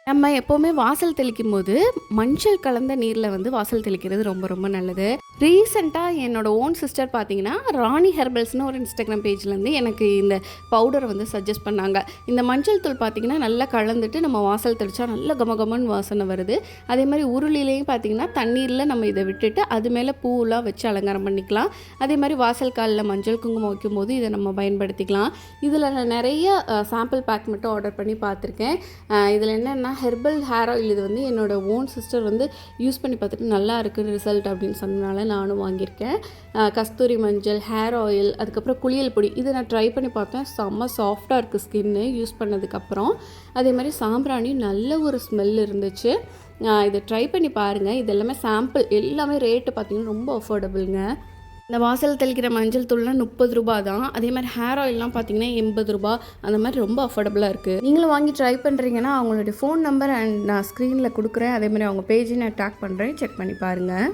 நம்ம எப்போவுமே வாசல் தெளிக்கும்போது மஞ்சள் கலந்த நீரில் வந்து வாசல் தெளிக்கிறது ரொம்ப ரொம்ப நல்லது. ரீசெண்டாக என்னோட ஓன் சிஸ்டர் பார்த்தீங்கன்னா, ராணி ஹெர்பல்ஸ்னு ஒரு இன்ஸ்டாகிராம் பேஜ்லேருந்து எனக்கு இந்த பவுடரை வந்து சஜஸ்ட் பண்ணாங்க. இந்த மஞ்சள் தூள் பார்த்தீங்கன்னா நல்லா கலந்துட்டு நம்ம வாசல் தெளித்தா நல்ல கமகமன்னு வாசனை வருது. அதே மாதிரி உருளிலையும் பார்த்தீங்கன்னா தண்ணீரில் நம்ம இதை விட்டுட்டு அது மேலே பூவெலாம் வச்சு அலங்காரம் பண்ணிக்கலாம். அதே மாதிரி வாசல் காலில் மஞ்சள் குங்குமம் வைக்கும்போது இதை நம்ம பயன்படுத்திக்கலாம். இதில் நான் நிறைய சாம்பிள் பேக் மட்டும் ஆர்டர் பண்ணி பார்த்துருக்கேன். இதில் என்னென்னா ஹெர்பல் ஹேர் ஆயில் இது வந்து என்னோடய ஓன் சிஸ்டர் வந்து யூஸ் பண்ணி பார்த்துட்டு நல்லா இருக்குது ரிசல்ட் அப்படின்னு சொன்னனால நானும் வாங்கியிருக்கேன். கஸ்தூரி மஞ்சள், ஹேர் ஆயில், அதுக்கப்புறம் குளியல் பொடி இதை நான் ட்ரை பண்ணி பார்த்தேன். செம்ம சாஃப்டாக இருக்குது ஸ்கின்னு யூஸ் பண்ணதுக்கப்புறம். அதே மாதிரி சாம்பிராணி நல்ல ஒரு ஸ்மெல் இருந்துச்சு. இதை ட்ரை பண்ணி பாருங்கள். இது எல்லாமே சாம்பிள், எல்லாமே ரேட்டு பார்த்திங்கன்னா ரொம்ப அஃபோர்டபுளுங்க. இந்த வாசல் தெளிக்கிற மஞ்சள் தூள்லாம் 30 ரூபா தான். அதே மாதிரி ஹேர் ஆயில்லாம் பார்த்தீங்கன்னா 80 ரூபா. அந்த மாதிரி ரொம்ப அஃபோர்டபுளாக இருக்குது. நீங்களும் வாங்கி ட்ரை பண்ணுறீங்கன்னா அவங்களுடைய ஃபோன் நம்பர் நான் ஸ்க்ரீனில் கொடுக்குறேன். அதே மாதிரி அவங்க பேஜையும் நான் டேக் பண்ணுறேன், செக் பண்ணி பாருங்கள்.